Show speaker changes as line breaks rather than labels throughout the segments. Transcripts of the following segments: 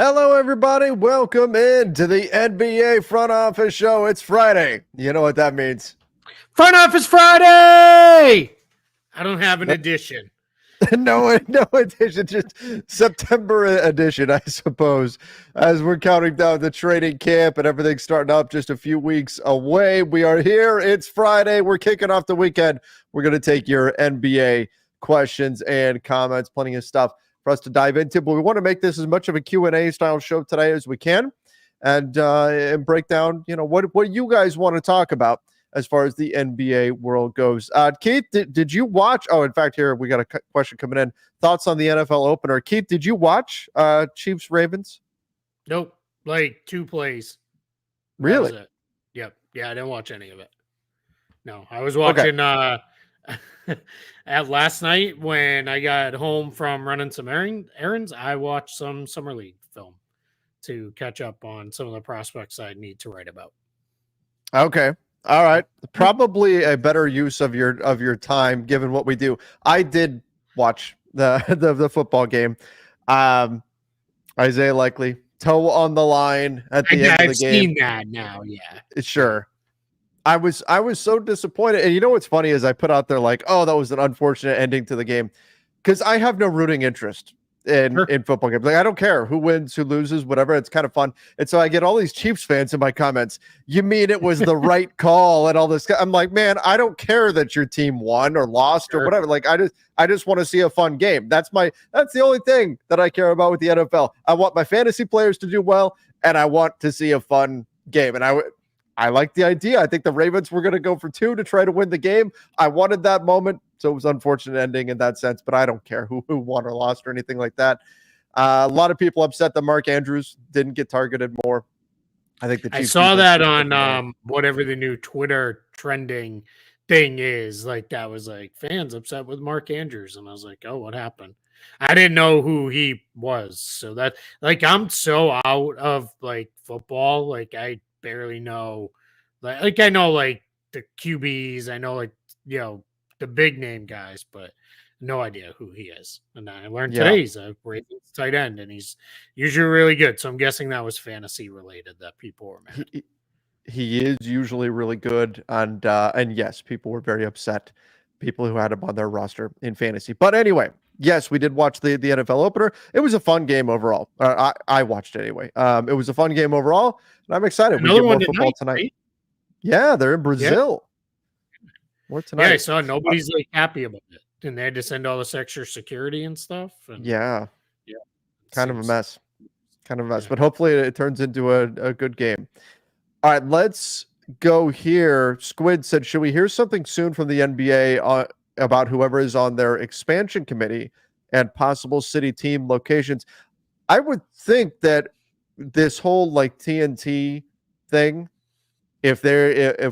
Hello, everybody. Welcome in to the NBA Front Office Show. It's Friday. You know what that means.
Front Office Friday! I don't have an edition.
No edition, just September edition, I suppose. As we're counting down the training camp and everything's starting up just a few weeks away, we are here. It's Friday. We're kicking off the weekend. We're going to take your NBA questions and comments. Plenty of stuff for us to dive into, but we want to make this as much of a Q&A style show today as we can, and break down, what you guys want to talk about as far as the NBA world goes. Keith, did you watch? Oh, in fact, here we got a question coming in. Thoughts on the NFL opener? Keith, did you watch Chiefs Ravens?
Nope. Like 2 plays.
Really?
That was it. Yep. Yeah, I didn't watch any of it. No, I was watching at last night when I got home from running some errands. I watched some summer league film to catch up on some of the prospects I need to write about.
Okay. All right. Probably a better use of your time given what we do. I did watch the football game. Isaiah Likely, toe on the line at the end of the game.
I've seen that now, yeah.
Sure. I was so disappointed. And you know what's funny is I put out there like, oh, that was an unfortunate ending to the game, because I have no rooting interest in football games. Like, I don't care who wins, who loses, whatever. It's kind of fun. And so I get all these Chiefs fans in my comments. You mean it was the right call and all this? I'm like, man, I don't care that your team won or lost or whatever. Like, I just want to see a fun game. That's the only thing that I care about with the NFL. I want my fantasy players to do well, and I want to see a fun game. And I like the idea. I think the Ravens were going to go for 2 to try to win the game. I wanted that moment, so it was an unfortunate ending in that sense, but I don't care who won or lost or anything like that. A lot of people upset that Mark Andrews didn't get targeted more. I think the Chiefs,
I saw that on whatever the new Twitter trending thing is. Like, that was like fans upset with Mark Andrews, and I was like, oh, what happened? I didn't know who he was. So that, like, I'm so out of like football. Like, I barely know. Like I know like the QBs. I know like the big name guys, but no idea who he is. And I learned today he's a Ravens tight end, and he's usually really good. So I'm guessing that was fantasy related that people were mad.
He is usually really good, and yes, people were very upset. People who had him on their roster in fantasy. But anyway, yes, we did watch the NFL opener. It was a fun game overall. I watched it anyway. It was a fun game overall, and I'm excited.
Another
we
get
more football tonight.
Right?
Yeah, they're in Brazil.
Yeah.
More tonight.
Yeah, I saw nobody's like happy about it, and they had to send all this extra security and stuff. And
yeah, kind of a mess. Kind of a mess.
Yeah.
But hopefully it turns into a good game. All right, let's go here. Squid said, should we hear something soon from the NBA about whoever is on their expansion committee and possible city team locations? I would think that this whole like TNT thing, if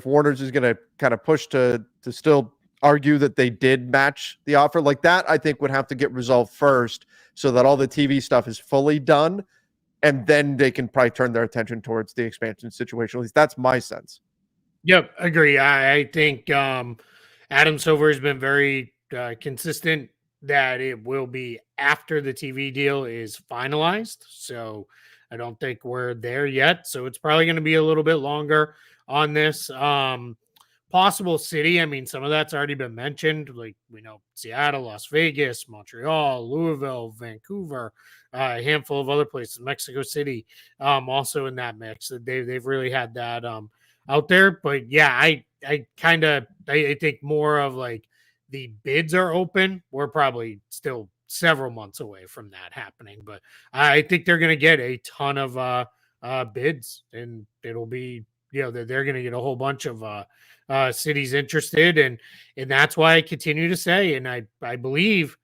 Warner's is going to kind of push to still argue that they did match the offer like that, I think would have to get resolved first so that all the TV stuff is fully done. And then they can probably turn their attention towards the expansion situation. At least that's my sense.
Yep, agree. I think Adam Silver has been very consistent that it will be after the TV deal is finalized. So I don't think we're there yet. So it's probably going to be a little bit longer on this. Possible city, I mean, some of that's already been mentioned. Like, we know Seattle, Las Vegas, Montreal, Louisville, Vancouver, a handful of other places, Mexico City, also in that mix. They've really had that out there. But yeah, I think more of like the bids are open. We're probably still several months away from that happening, but I think they're going to get a ton of bids, and it'll be they're going to get a whole bunch of cities interested, and that's why I continue to say, and I believe,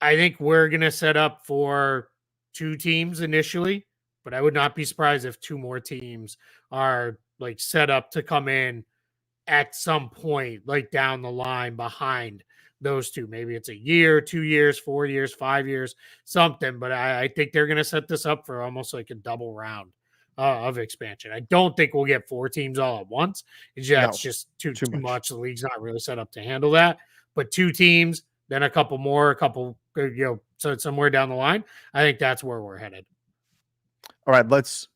I think we're going to set up for 2 teams initially, but I would not be surprised if 2 more teams are like set up to come in at some point, like down the line behind those 2. Maybe it's a year, 2 years, 4 years, 5 years, something. But I think they're going to set this up for almost like a double round of expansion. I don't think we'll get 4 teams all at once. It's just too much. The league's not really set up to handle that. But 2 teams, then a couple more, so somewhere down the line, I think that's where we're headed.
All right, let's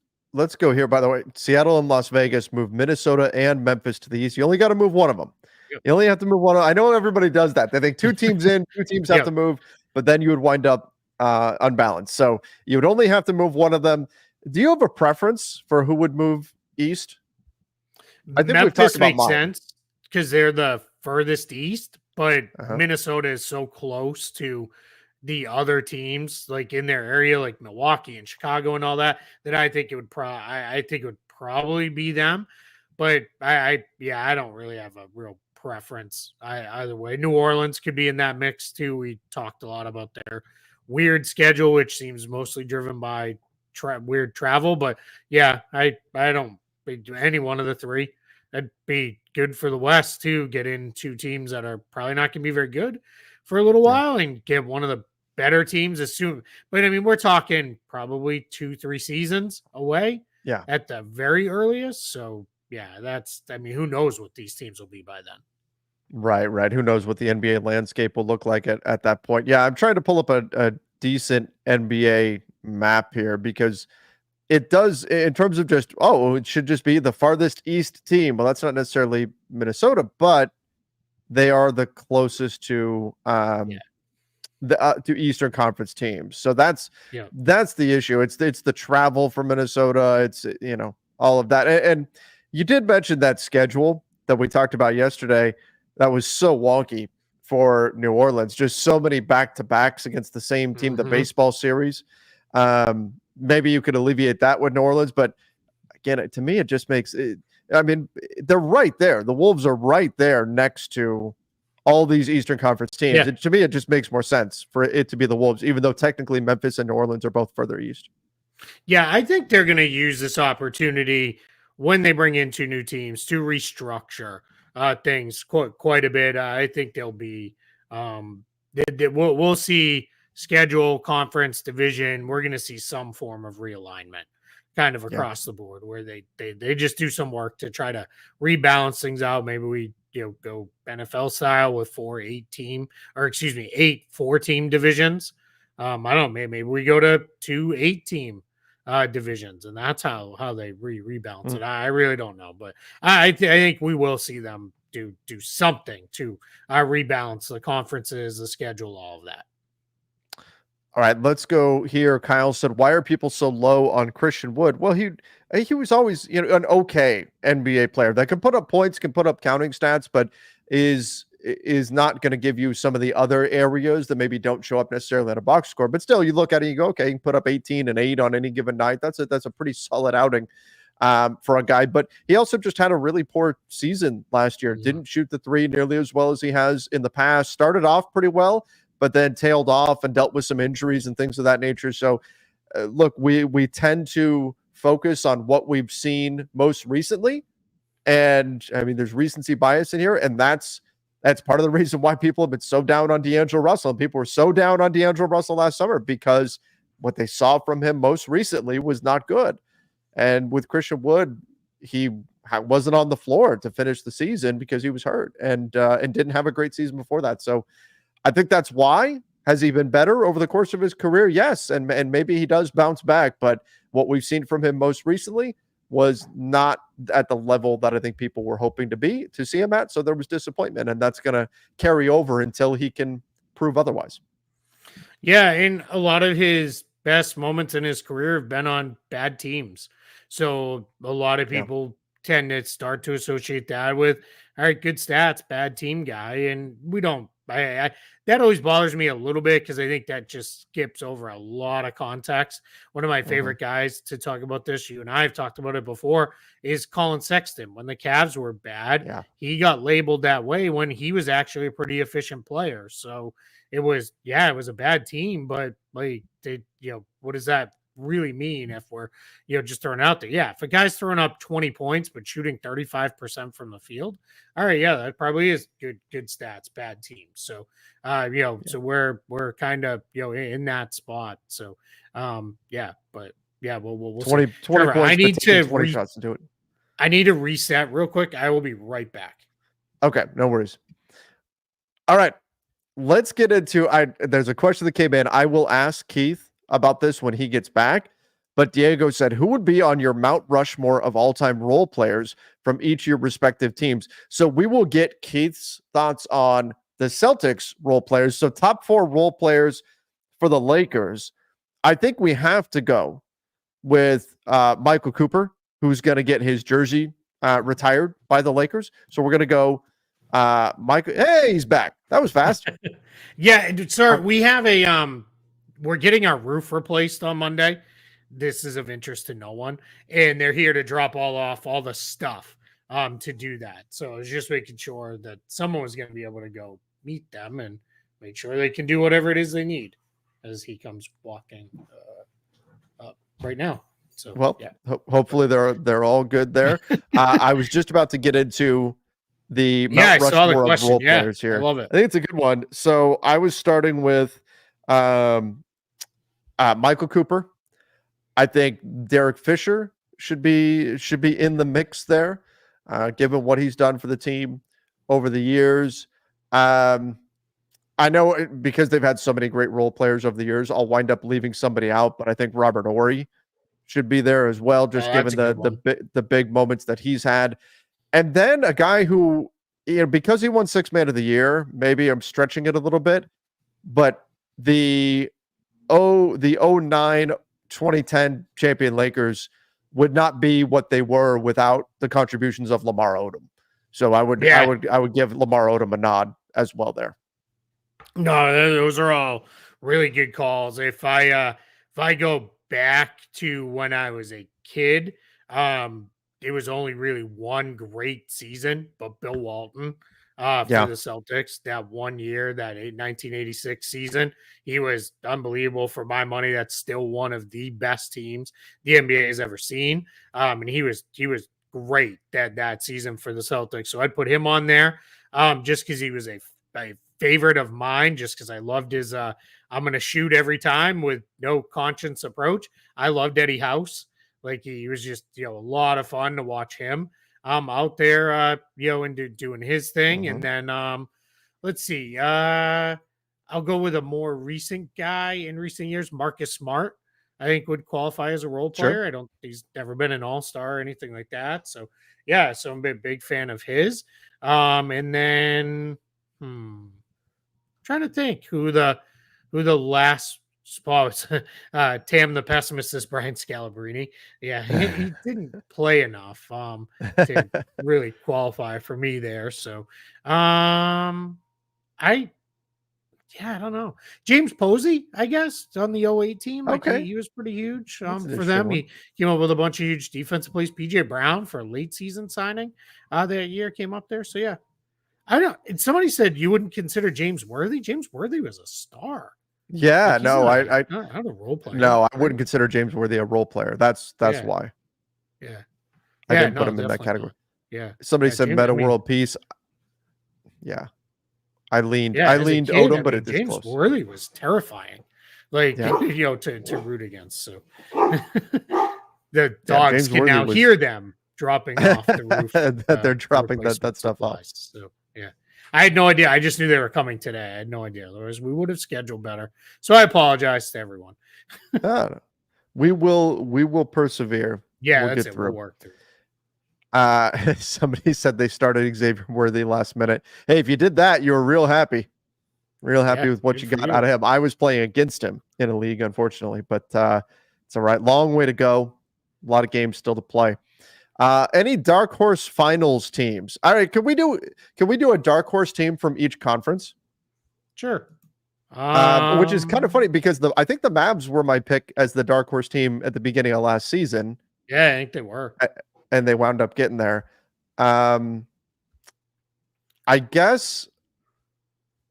go here. By the way, Seattle and Las Vegas move Minnesota and Memphis to the east. You only got to move one of them.
Yep.
You only have to move one. I know everybody does that. They think two teams in, two teams have
Yep.
to move, but then you would wind up unbalanced. So you would only have to move one of them. Do you have a preference for who would move east?
I think Memphis makes sense because they're the furthest east, but Minnesota is so close to the other teams like in their area, like Milwaukee and Chicago and all that, that I think it would I think it would probably be them. But I don't really have a real preference either way. New Orleans could be in that mix too. We talked a lot about their weird schedule, which seems mostly driven by weird travel. But yeah, I don't any one of the three. That'd be good for the West too. Get in two teams that are probably not going to be very good for a little while and get one of the better teams as soon. But I mean, we're talking probably 2-3 seasons away.
Yeah,
at the very earliest. So yeah, I mean, who knows what these teams will be by then.
Right. Who knows what the NBA landscape will look like at that point. Yeah, I'm trying to pull up a decent NBA map here because it does, in terms of just, it should just be the farthest east team. Well, that's not necessarily Minnesota, but they are the closest to to Eastern Conference teams. So that's the issue. It's the travel from Minnesota. It's all of that. And you did mention that schedule that we talked about yesterday. That was so wonky for New Orleans. Just so many back-to-backs against the same team, the baseball series. Maybe you could alleviate that with New Orleans, but again, to me, it just makes it. I mean, they're right there. The Wolves are right there next to all these Eastern Conference teams. To me, it just makes more sense for it to be the Wolves, even though technically Memphis and New Orleans are both further east.
Yeah, I think they're going to use this opportunity when they bring in two new teams to restructure things quite a bit. I think they'll be we'll see schedule, conference, division. We're going to see some form of realignment kind of across the board where they just do some work to try to rebalance things out. Maybe we go NFL style with 8 4-team divisions. I don't know, maybe we go to 2 8-team divisions, and that's how they rebalance it. I really don't know, but I think we will see them do something to rebalance the conferences, the schedule, all of that.
All right, let's go here. Kyle said, "Why are people so low on Christian Wood?" Well, he was always an okay NBA player that can put up points, can put up counting stats, but is not going to give you some of the other areas that maybe don't show up necessarily at a box score. But still, you look at it, you go, okay, you can put up 18 and 8 on any given night. That's a pretty solid outing for a guy. But he also just had a really poor season last year. Didn't shoot the three nearly as well as he has in the past. Started off pretty well, but then tailed off and dealt with some injuries and things of that nature. So, look, we tend to focus on what we've seen most recently. And I mean, there's recency bias in here, and that's part of the reason why people have been so down on D'Angelo Russell. And people were so down on D'Angelo Russell last summer because what they saw from him most recently was not good. And with Christian Wood, he wasn't on the floor to finish the season because he was hurt and didn't have a great season before that. So I think that's why. Has he been better over the course of his career? Yes, and maybe he does bounce back. But what we've seen from him most recently was not at the level that I think people were hoping to see him at. So there was disappointment, and that's going to carry over until he can prove otherwise.
Yeah, and a lot of his best moments in his career have been on bad teams. So a lot of people tend to start to associate that with, all right, good stats, bad team guy. And we don't, that always bothers me a little bit because I think that just skips over a lot of context. One of my favorite guys to talk about this, you and I have talked about it before, is Colin Sexton. When the Cavs were bad, he got labeled that way when he was actually a pretty efficient player. So it was a bad team, but like, what does that really mean if we're, just throwing out there? Yeah, if a guy's throwing up 20 points but shooting 35% from the field, all right, yeah, that probably is good stats, bad team. So, so we're kind of, in that spot. So, but yeah, we'll
20
see.
20
Trevor,
points,
I need to
20 shots into it.
I need to reset real quick. I will be right back.
Okay, no worries. All right. Let's get into there's a question that came in. I will ask Keith about this when he gets back. But Diego said, who would be on your Mount Rushmore of all-time role players from each of your respective teams? So we will get Keith's thoughts on the Celtics role players. So top 4 role players for the Lakers. I think we have to go with Michael Cooper, who's going to get his jersey retired by the Lakers. So we're going to go Michael. Hey, he's back. That was fast.
Yeah, sir, we have we're getting our roof replaced on Monday. This is of interest to no one, and they're here to drop all the stuff to do that. So I was just making sure that someone was going to be able to go meet them and make sure they can do whatever it is they need as he comes walking up right now. So
well, yeah. Hopefully they're all good there. I was just about to get into the Mount Rushmore of role players here.
I love it.
I think it's a good one. So I was starting with Michael Cooper. I think Derek Fisher should be in the mix there, given what he's done for the team over the years. I know because they've had so many great role players over the years, I'll wind up leaving somebody out, but I think Robert Horry should be there as well, just given the big moments that he's had. And then a guy who, because he won 6th Man of the Year, maybe I'm stretching it a little bit, but the 09 2010 champion Lakers would not be what they were without the contributions of Lamar Odom. So I would give Lamar Odom a nod as well there.
No, those are all really good calls. If I go back to when I was a kid, it was only really one great season, but Bill Walton for the Celtics, that one year, that 1986 season, he was unbelievable. For my money, that's still one of the best teams the NBA has ever seen. And he was great that season for the Celtics. So I'd put him on there just because he was a favorite of mine, just because I loved his I'm going to shoot every time with no conscience approach. I loved Eddie House. Like, he was just, a lot of fun to watch him out there, and doing his thing. Mm-hmm. And then let's see. I'll go with a more recent guy in recent years, Marcus Smart. I think would qualify as a role player. Sure. He's never been an all-star or anything like that. So yeah, so I'm a big fan of his. And then trying to think who the last spot Tam the pessimist is Brian Scalabrine. Yeah, he didn't play enough to really qualify for me there. So I don't know. James Posey, I guess, on the 08 team. Like, he was pretty huge for them. He came up with a bunch of huge defensive plays. PJ Brown for a late season signing that year came up there. So yeah. I don't know. Somebody said you wouldn't consider James Worthy. James Worthy was a star.
Yeah, no,
not a role player.
No, I wouldn't consider James Worthy a role player. That's why.
Yeah.
I didn't put him in that category.
Yeah.
Somebody said Meta World Peace. Yeah. I leaned Odom, but it's
James
close.
Worthy was terrifying. Like, to root against. So the dogs can now hear them dropping off the roof.
that they're dropping that stuff off.
So yeah. I had no idea. I just knew they were coming today. I had no idea. Otherwise, we would have scheduled better. So I apologize to everyone.
We will persevere.
Yeah, that's it. We'll work through.
Somebody said they started Xavier Worthy last minute. Hey, if you did that, you were real happy with what you got out of him. I was playing against him in a league, unfortunately, but it's all right. Long way to go. A lot of games still to play. Any dark horse finals teams? All right, can we do a dark horse team from each conference?
Sure.
Which is kind of funny because I think the Mavs were my pick as the dark horse team at the beginning of last season.
Yeah, I think they were.
And they wound up getting there. I guess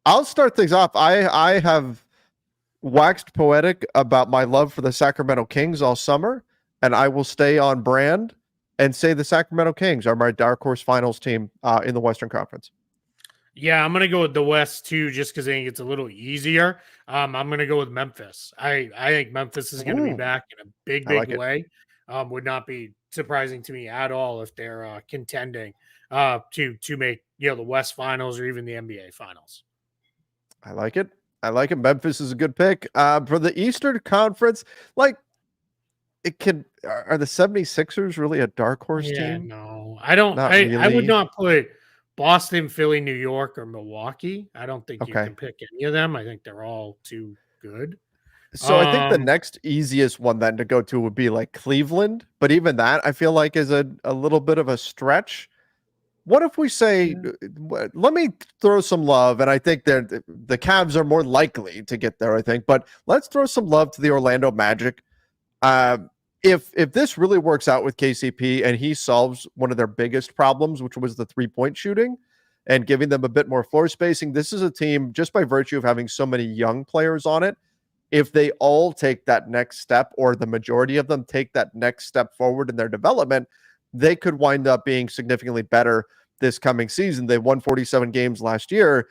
I'll start things off. I have waxed poetic about my love for the Sacramento Kings all summer, and I will stay on brand and say the Sacramento Kings are my dark horse finals team in the Western Conference.
Yeah, I'm going to go with the West too, just because I think it's a little easier. I'm going to go with Memphis. I think Memphis is going to be back in a big way. Would not be surprising to me at all if they're contending to make the West Finals or even the NBA Finals.
I like it. Memphis is a good pick. For the Eastern Conference, like, it can. Are the 76ers really a dark horse
Yeah,
team?
no, I don't.
Not
I would
really.
not put Boston, Philly, New York, or Milwaukee. I don't think you
Okay.
can pick any of them. I think they're all too good.
So I think the
Um,
next easiest one then to go to would be like Cleveland, but even that I feel like is a little bit of a stretch. What if we say,
yeah,
let me throw some love, and I think the Cavs are more likely to get there, I think, but let's throw some love to the Orlando Magic. Uh, if this really works out with KCP and he solves one of their biggest problems, which was the 3-point shooting, and giving them a bit more floor spacing, this is a team just by virtue of having so many young players on it. If they all take that next step, or the majority of them take that next step forward in their development, they could wind up being significantly better this coming season. They won 47 games last year.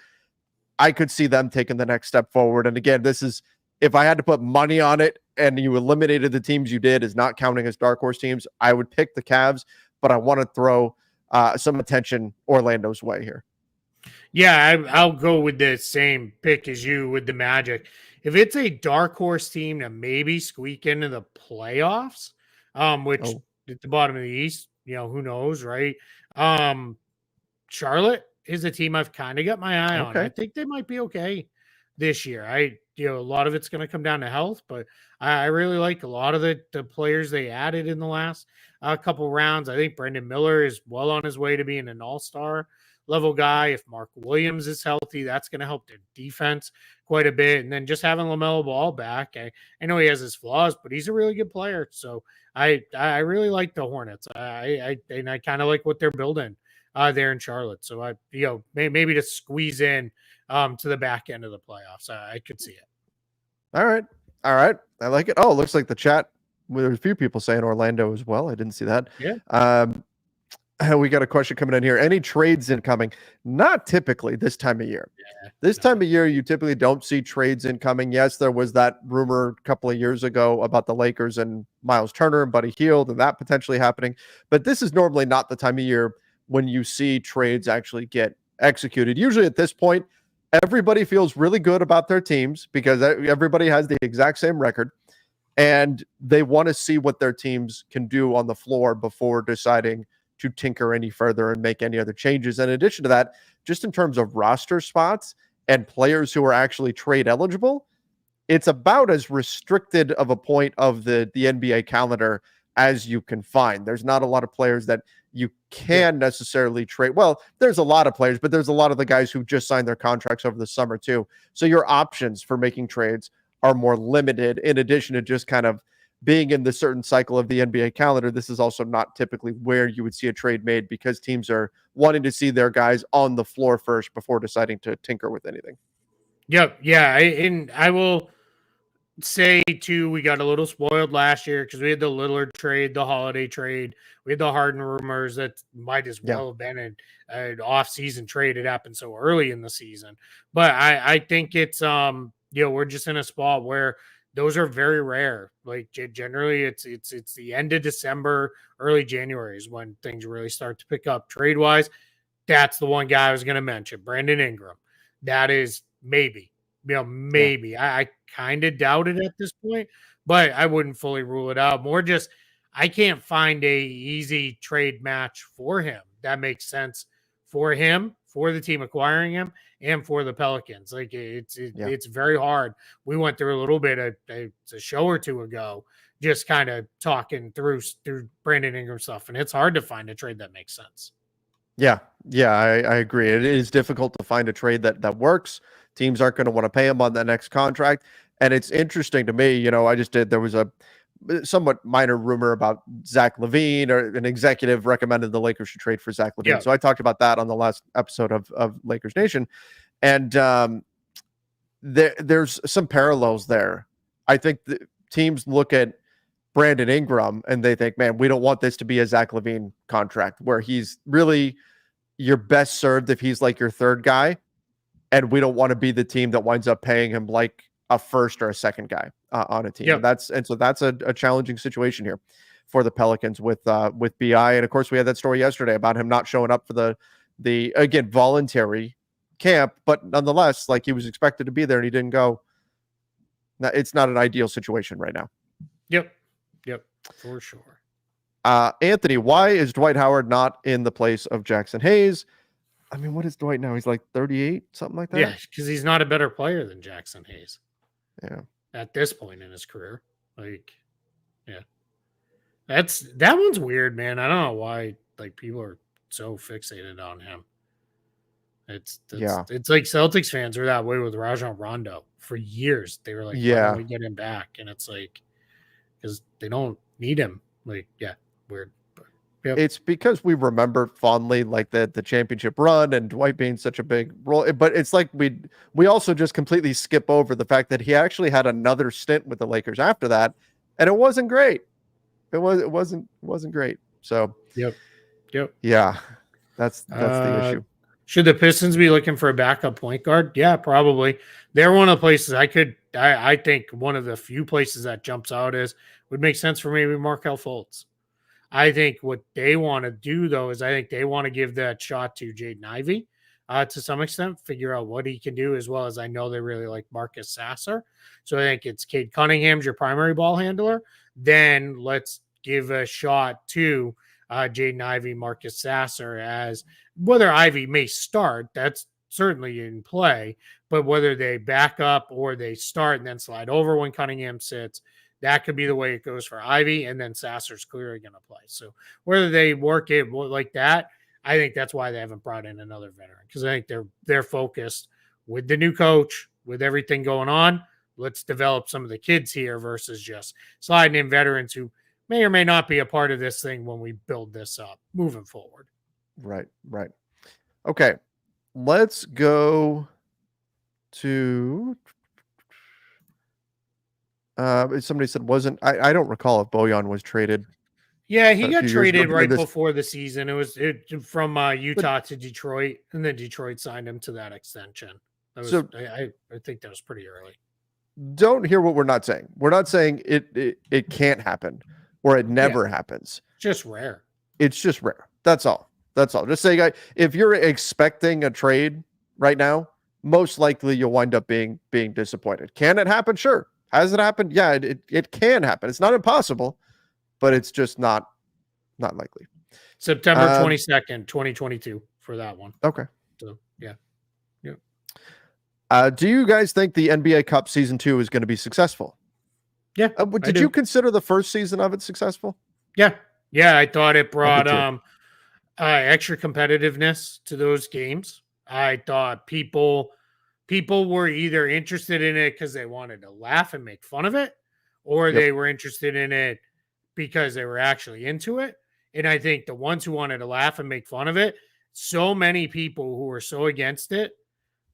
I could see them taking the next step forward. And again, this is, if I had to put money on it and you eliminated the teams you did as not counting as dark horse teams, I would pick the Cavs, but I want to throw some attention Orlando's way here.
yeah, I'll go with the same pick as you with the Magic. If it's a dark horse team to maybe squeak into the playoffs, which
Oh,
at the bottom of the East, who knows, right? Um, Charlotte is a team I've kind of got my eye on. I
okay.
think they might be okay this year. A lot of it's going to come down to health, but I really like a lot of the players they added in the last couple rounds. I think Brendan Miller is well on his way to being an all-star level guy. If Mark Williams is healthy, that's going to help their defense quite a bit. And then just having LaMelo Ball back, I know he has his flaws, but he's a really good player. So I really like the Hornets. I kind of like what they're building there in Charlotte. So maybe to squeeze in to the back end of the playoffs. I could see it.
All right. All right. I like it. Oh, it looks like the chat, well, there's a few people saying Orlando as well. I didn't see that.
Yeah.
We got a question coming in here. Any trades incoming? Not typically this time of year.
Yeah.
This
No.
time of year, you typically don't see trades incoming. Yes, there was that rumor a couple of years ago about the Lakers and Miles Turner and Buddy Hield and that potentially happening. But this is normally not the time of year when you see trades actually get executed. Usually at this point, everybody feels really good about their teams because everybody has the exact same record and they want to see what their teams can do on the floor before deciding to tinker any further and make any other changes. In addition to that, just in terms of roster spots and players who are actually trade eligible, it's about as restricted of a point of the NBA calendar as you can find. There's not a lot of players that you can necessarily trade. Well, there's a lot of players, but there's a lot of the guys who just signed their contracts over the summer too. So your options for making trades are more limited in addition to just kind of being in the certain cycle of the NBA calendar. This is also not typically where you would see a trade made because teams are wanting to see their guys on the floor first before deciding to tinker with anything.
Yep. Yeah. And I will say too, we got a little spoiled last year because we had the Lillard trade, the Holiday trade, we had the Harden rumors that might as
Yeah.
well have been an off-season trade. It happened so early in the season, but I think it's we're just in a spot where those are very rare. Like generally, it's the end of December, early January is when things really start to pick up trade wise. That's the one guy I was going to mention, Brandon Ingram. That is maybe.
Yeah.
Maybe. I kind of doubt it at this point, but I wouldn't fully rule it out. More just I can't find a easy trade match for him that makes sense for him, for the team acquiring him, and for the Pelicans. Like
Yeah.
it's very hard. We went through a little bit a show or two ago, just kind of talking through Brandon Ingram stuff, and it's hard to find a trade that makes sense.
Yeah. Yeah. I agree. It is difficult to find a trade that works. Teams aren't going to want to pay him on the next contract. And it's interesting to me, there was a somewhat minor rumor about Zach LaVine, or an executive recommended the Lakers should trade for Zach LaVine.
Yeah.
So I talked about that on the last episode of Lakers Nation. And there's some parallels there. I think the teams look at Brandon Ingram and they think, man, we don't want this to be a Zach LaVine contract where he's really your best served if he's like your third guy. And we don't want to be the team that winds up paying him like a first or a second guy on a team.
Yep.
So that's a challenging situation here for the Pelicans with BI. And of course, we had that story yesterday about him not showing up for the again voluntary camp, but nonetheless, like he was expected to be there and he didn't go. It's not an ideal situation right now.
Yep. for sure.
Anthony, why is Dwight Howard not in the place of Jackson Hayes? I mean, what is Dwight now? He's like 38, something like that.
Yeah, because he's not a better player than Jackson Hayes.
Yeah.
At this point in his career, yeah, that one's weird, man. I don't know why like people are so fixated on him. It's like Celtics fans are that way with Rajon Rondo for years. They were like, why don't we get him back? And it's like, because they don't need him. Like, yeah, weird. But,
yep. It's because we remember fondly like the championship run and Dwight being such a big role. But it's like we also just completely skip over the fact that he actually had another stint with the Lakers after that, and it wasn't great. It wasn't great. So
yep.
Yeah, that's the issue.
Should the Pistons be looking for a backup point guard? Yeah, probably. They're one of the places I think one of the few places that jumps out would make sense for maybe Markelle Fultz. I think what they want to do, though, is I think they want to give that shot to Jaden Ivey to some extent, figure out what he can do, as well as I know they really like Marcus Sasser. So I think it's Cade Cunningham's your primary ball handler. Then let's give a shot to Jaden Ivey, Marcus Sasser, as whether Ivey may start, that's certainly in play, but whether they back up or they start and then slide over when Cunningham sits, that could be the way it goes for Ivey, and then Sasser's clearly going to play. So whether they work it like that, I think that's why they haven't brought in another veteran, because I think they're focused with the new coach, with everything going on. Let's develop some of the kids here versus just sliding in veterans who may or may not be a part of this thing when we build this up moving forward.
Right. Okay, let's go to somebody said I don't recall if Bojan was traded.
Yeah, he got traded right before the season. It was from Utah to Detroit, and then Detroit signed him to that extension. I think that was pretty early.
Don't hear what we're not saying. We're not saying it can't happen or it never happens.
Just rare.
It's just rare. That's all. Just saying, if you're expecting a trade right now, most likely you'll wind up being disappointed. Can it happen? Sure. Has it happened? Yeah, it can happen. It's not impossible, but it's just not likely.
September 22nd, 2022 for that one.
Okay.
So, yeah.
Do you guys think the NBA Cup Season 2 is going to be successful?
Yeah.
Did you consider the first season of it successful?
Yeah. I thought it brought extra competitiveness to those games. I thought people were either interested in it because they wanted to laugh and make fun of it, or they were interested in it because they were actually into it. And I think the ones who wanted to laugh and make fun of it, so many people who were so against it,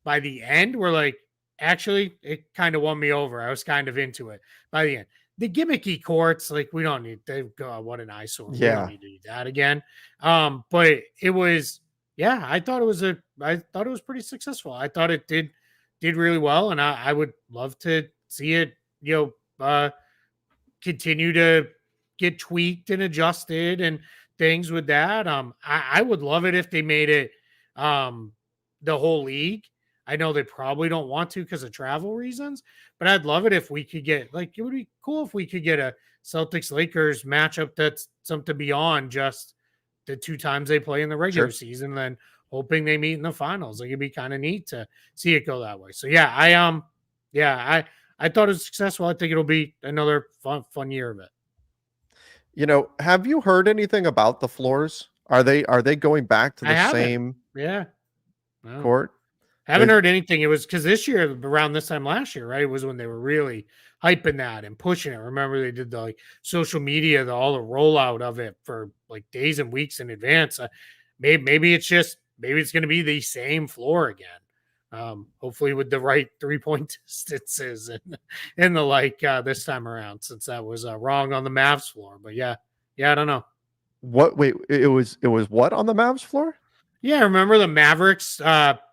by the end were like, actually, it kind of won me over. I was kind of into it by the end. The gimmicky courts, like, we don't need, God, what an eyesore.
Yeah.
We don't need to do that again. But it was, I thought it was pretty successful. I thought it did really well. And I would love to see it, continue to get tweaked and adjusted and things with that. I would love it if they made it the whole league. I know they probably don't want to because of travel reasons, but I'd love it if we could get, like, it would be cool if we could get a Celtics Lakers matchup that's something beyond just the two times they play in the regular season, then hoping they meet in the finals. Like, it'd be kind of neat to see it go that way. So I thought it was successful. I think it'll be another fun year of it.
Have you heard anything about the floors? Are they going back to the same court?
Haven't heard anything. It was because this year, around this time last year, right? It was when they were really hyping that and pushing it. Remember, they did the social media, all the rollout of it for like days and weeks in advance. Maybe it's going to be the same floor again. Hopefully with the right 3-point distances and the this time around, since that was wrong on the Mavs floor. But I don't know.
What? Wait, it was what on the Mavs floor?
Yeah, remember the Mavericks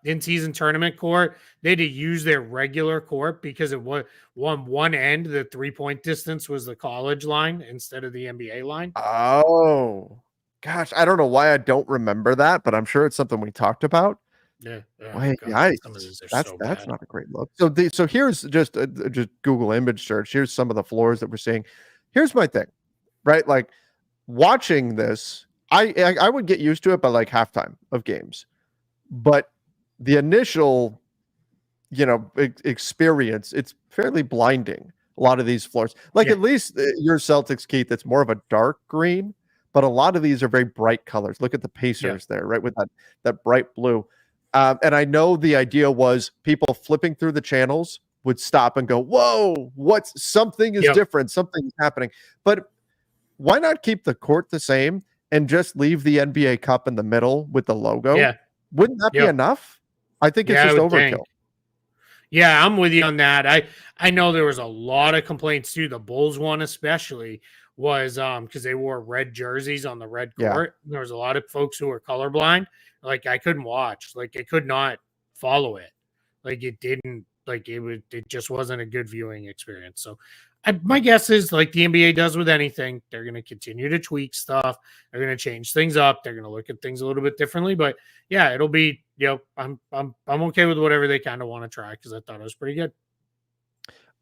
in-season tournament court? They had to use their regular court because it was one end, the 3-point distance was the college line instead of the NBA line.
Oh, gosh. I don't know why I don't remember that, but I'm sure it's something we talked about.
Yeah.
Wait, that's not a great look. So here's just Google image search. Here's some of the floors that we're seeing. Here's my thing. right? Like watching this, I would get used to it by like halftime of games, but the initial, experience, it's fairly blinding. A lot of these floors, like
Yeah.
at least your Celtics, Keith, it's more of a dark green, but a lot of these are very bright colors. Look at the
Yeah.
Pacers there, right, with that bright blue. And I know the idea was people flipping through the channels would stop and go, "Whoa, what's something is
Yep.
different, something's happening." But why not keep the court the same and just leave the NBA Cup in the middle with the logo?
Yeah.
Wouldn't that be
Yep.
enough? I think it's
Yeah, I
just
would think.
overkill.
Yeah, I'm with you on that. I know there was a lot of complaints too. The Bulls one especially was because they wore red jerseys on the red
Yeah.
court. There was a lot of folks who were colorblind. Like I couldn't watch. Like I could not follow it. Like it didn't. Like it just wasn't a good viewing experience. So my guess is like the NBA does with anything, they're going to continue to tweak stuff. They're going to change things up. They're going to look at things a little bit differently. But yeah, it'll be, I'm okay with whatever they kind of want to try because I thought it was pretty good.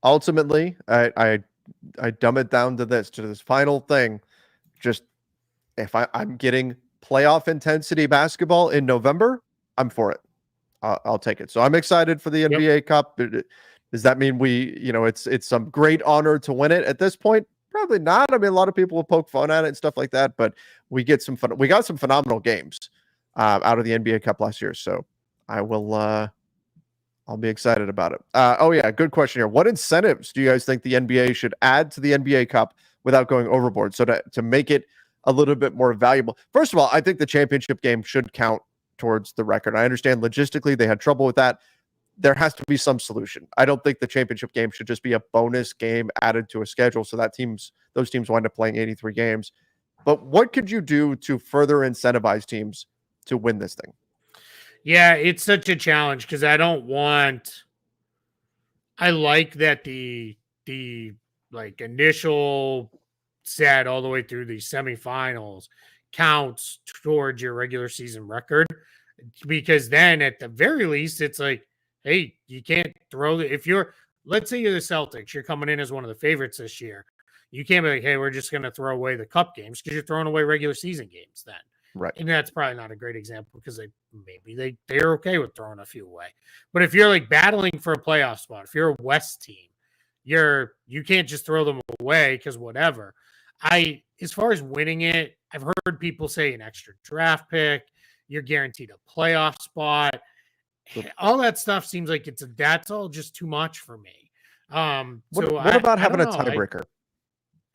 Ultimately, I dumb it down to this final thing. Just if I'm getting playoff intensity basketball in November, I'm for it. I'll take it. So I'm excited for the NBA Cup. Does that mean it's some great honor to win it at this point? Probably not. I mean, a lot of people will poke fun at it and stuff like that, but we got some phenomenal games out of the NBA Cup last year. So I'll be excited about it. Oh yeah, good question here. What incentives do you guys think the NBA should add to the NBA Cup without going overboard? So to make it a little bit more valuable. First of all, I think the championship game should count towards the record. I understand logistically they had trouble with that. There has to be some solution. I don't think the championship game should just be a bonus game added to a schedule so that those teams wind up playing 83 games. But what could you do to further incentivize teams to win this thing?
Yeah, it's such a challenge because I like that the like initial set all the way through the semifinals counts towards your regular season record because then at the very least it's like, hey, you can't if you're, let's say you're the Celtics, you're coming in as one of the favorites this year, you can't be like, hey, we're just going to throw away the cup games because you're throwing away regular season games then.
Right.
And that's probably not a great example because they're okay with throwing a few away. But if you're like battling for a playoff spot, if you're a West team, you can't just throw them away because whatever. As far as winning it, I've heard people say an extra draft pick, you're guaranteed a playoff spot. All that stuff seems like that's all just too much for me.
What about having a tiebreaker?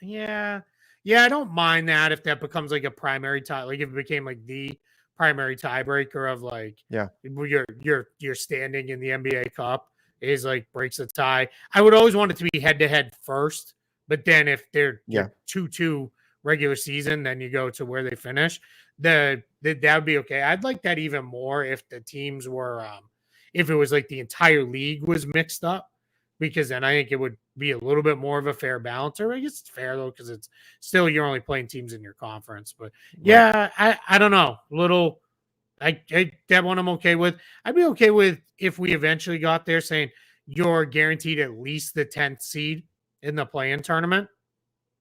Yeah, I don't mind that if that becomes like a primary tie, like if it became like the primary tiebreaker of like, your standing in the NBA Cup is like breaks the tie. I would always want it to be head to head first, but then if they're 2-2 regular season, then you go to where they finish. That would be okay. I'd like that even more if the teams were, if it was like the entire league was mixed up, because then I think it would be a little bit more of a fair balance. Or I guess it's fair though, because it's still you're only playing teams in your conference. But yeah, I don't know. That one I'm okay with. I'd be okay with if we eventually got there saying you're guaranteed at least the 10th seed in the play-in tournament.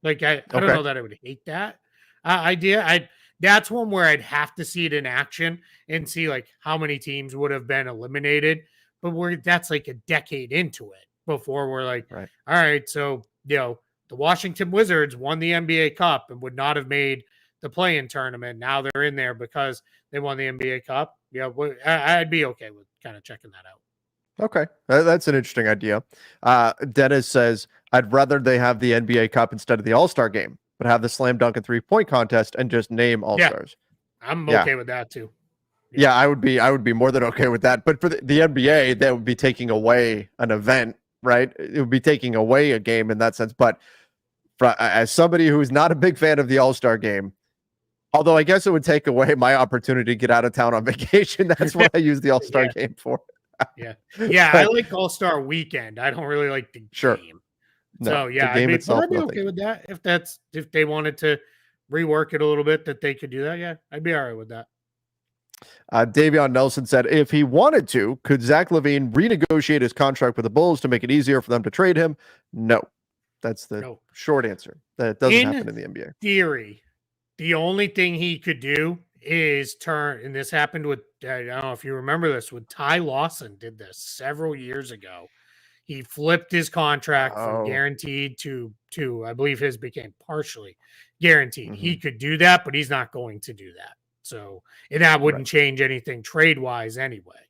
Like I don't know that I would hate that idea. That's one where I'd have to see it in action and see like how many teams would have been eliminated. But that's like a decade into it before we're like, all right, so the Washington Wizards won the NBA Cup and would not have made the play-in tournament. Now they're in there because they won the NBA Cup. Yeah, I'd be okay with kind of checking that out.
Okay, that's an interesting idea. Dennis says, I'd rather they have the NBA Cup instead of the All-Star game, but have the slam dunk and 3-point contest and just name All-Stars.
Yeah, I'm okay with that too.
Yeah, I would be more than okay with that. But for the NBA, that would be taking away an event, right? It would be taking away a game in that sense. But as somebody who's not a big fan of the All-Star game, although I guess it would take away my opportunity to get out of town on vacation, that's what I use the All-Star game for.
Yeah, I like All-Star Weekend. I don't really like the game.
No,
so yeah,
the game itself,
I'd be okay with that. If they wanted to rework it a little bit, that they could do that. Yeah, I'd be all right with that.
Davion Nelson said, if he wanted to, could Zach LaVine renegotiate his contract with the Bulls to make it easier for them to trade him? No. That's the
No.
short answer. That doesn't happen in the NBA.
Theory, the only thing he could do is turn, and this happened with, I don't know if you remember this, with Ty Lawson did this several years ago. He flipped his contract from guaranteed to I believe his became partially guaranteed. He could do that, but he's not going to do that. So, and that wouldn't change anything trade wise anyway.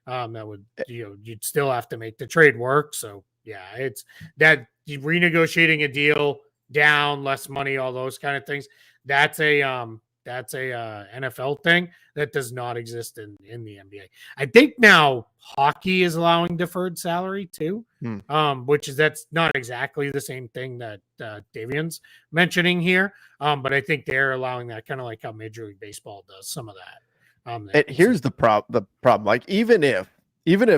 That would, you'd still have to make the trade work. So yeah, it's that renegotiating a deal down, less money, all those kind of things. That's a NFL thing that does not exist in the NBA. I think now hockey is allowing deferred salary too, which is, that's not exactly the same thing that Davian's mentioning here, but I think they're allowing that, kind of like how Major League Baseball does some of that.
And here's the problem. Like, even if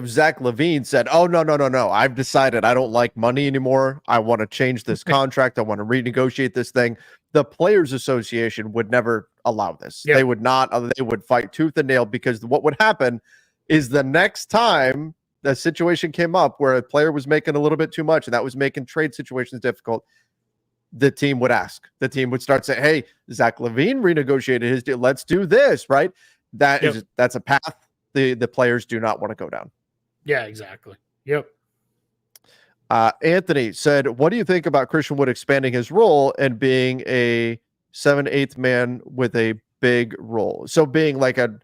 Zach LaVine said, "Oh, no, I've decided I don't like money anymore. I want to change this contract. I want to renegotiate this thing," the Players Association would never allow this. They would not. They would fight tooth and nail, because what would happen is, the next time the situation came up where a player was making a little bit too much and that was making trade situations difficult, the team would ask. The team would start saying, "Hey, Zach LaVine renegotiated his deal. Let's do this," right? That's a path the players do not want to go down.
Yeah, exactly. Yep.
Anthony said, "What do you think about Christian Wood expanding his role and being a 7/8 man with a big role?" So being like a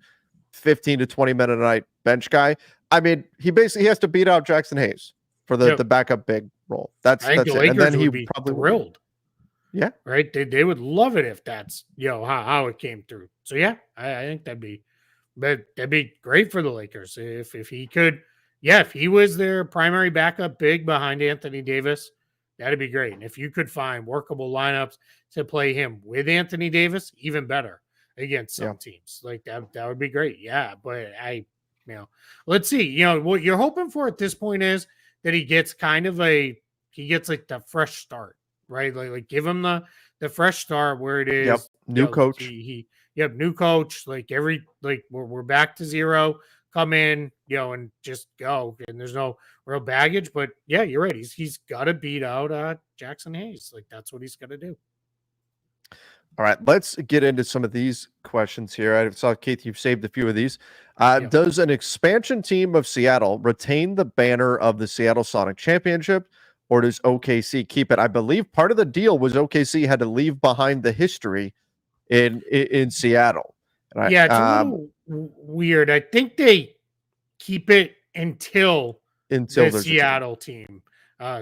15 to 20 minute a night bench guy. I mean, he has to beat out Jackson Hayes for the backup big role. That's
the
it.
Lakers
and then he
would be
probably
thrilled.
Yeah.
Right. They would love it if that's, how it came through. So yeah, I think that'd be great for the Lakers if he could. Yeah, if he was their primary backup big behind Anthony Davis, that'd be great. And if you could find workable lineups to play him with Anthony Davis, even better against some teams. Like that would be great. Yeah, but let's see. What you're hoping for at this point is that he gets like the fresh start, right? Like give him the fresh start where it is
new coach.
New coach. Like we're back to zero. Come in, and just go. And there's no real baggage, but yeah, you're right. He's got to beat out Jackson Hayes. Like that's what he's got to do.
All right, let's get into some of these questions here. I saw, Keith, you've saved a few of these. Does an expansion team of Seattle retain the banner of the Seattle Sonic Championship, or does OKC keep it? I believe part of the deal was OKC had to leave behind the history in Seattle.
Right? Yeah, it's a little weird. I think they keep it until the Seattle team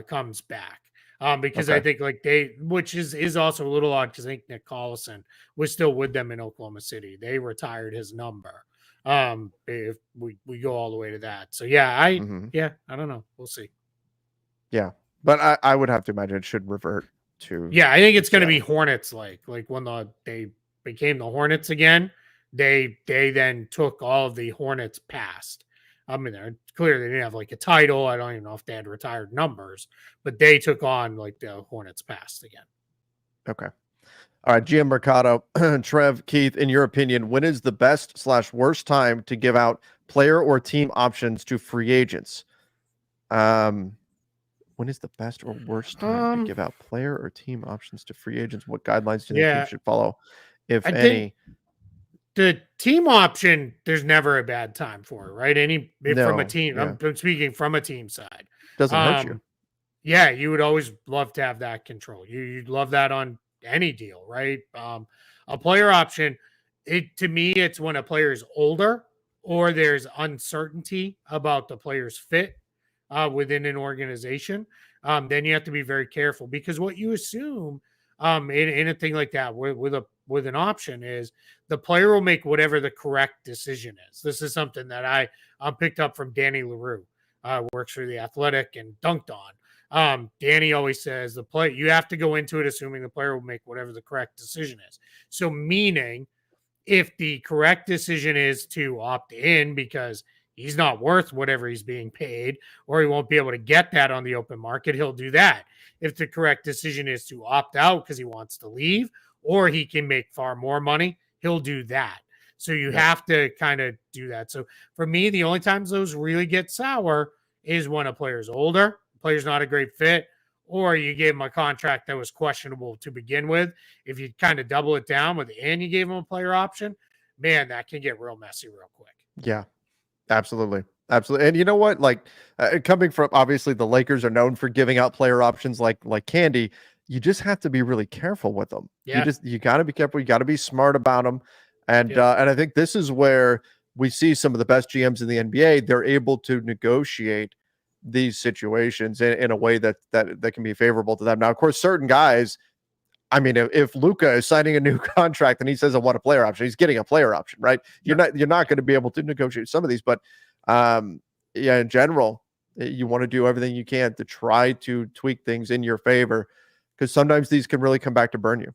comes back. Because I think which is also a little odd, because I think Nick Collison was still with them in Oklahoma City. They retired his number. If we go all the way to that. So yeah, I don't know. We'll see.
Yeah. But I would have to imagine it should revert to.
Yeah, I think it's going to be Hornets like when they became the Hornets again. They then took all of the Hornets past. I mean, they're clear they didn't have like a title. I don't even know if they had retired numbers, but they took on like the Hornets past again.
Okay. All right, GM Mercado, Trev, Keith, in your opinion, when is the best/worst time to give out player or team options to free agents? When is the best or worst time to give out player or team options to free agents? What guidelines do you think teams should follow, if any?
The team option, there's never a bad time for it, right? From a team, I'm speaking from a team side.
Doesn't hurt you.
Yeah, you would always love to have that control. You'd love that on any deal, right? A player option, to me, it's when a player is older or there's uncertainty about the player's fit within an organization. Then you have to be very careful, because what you assume in a thing like that with an option is the player will make whatever the correct decision is. This is something that I picked up from Danny LaRue, works for The Athletic and dunked on. Danny always says you have to go into it assuming the player will make whatever the correct decision is. So meaning, if the correct decision is to opt in because he's not worth whatever he's being paid, or he won't be able to get that on the open market, he'll do that. If the correct decision is to opt out because he wants to leave, or he can make far more money, he'll do that. So you have to kind of do that. So for me, the only times those really get sour is when a player's older, player's not a great fit, or you gave him a contract that was questionable to begin with. If you kind of double it down with and you gave him a player option, man, that can get real messy real quick.
Yeah, absolutely. Absolutely. And you know what? Like coming from obviously the Lakers are known for giving out player options like candy. You just have to be really careful with them.
Yeah.
You got to be careful. You got to be smart about them.
Yep.
And I think this is where we see some of the best GMs in the NBA. They're able to negotiate these situations in a way that can be favorable to them. Now, of course, certain guys, I mean, if Luka is signing a new contract and he says I want a player option, he's getting a player option, right? You're not going to be able to negotiate some of these, but yeah, in general, you want to do everything you can to try to tweak things in your favor because sometimes these can really come back to burn you.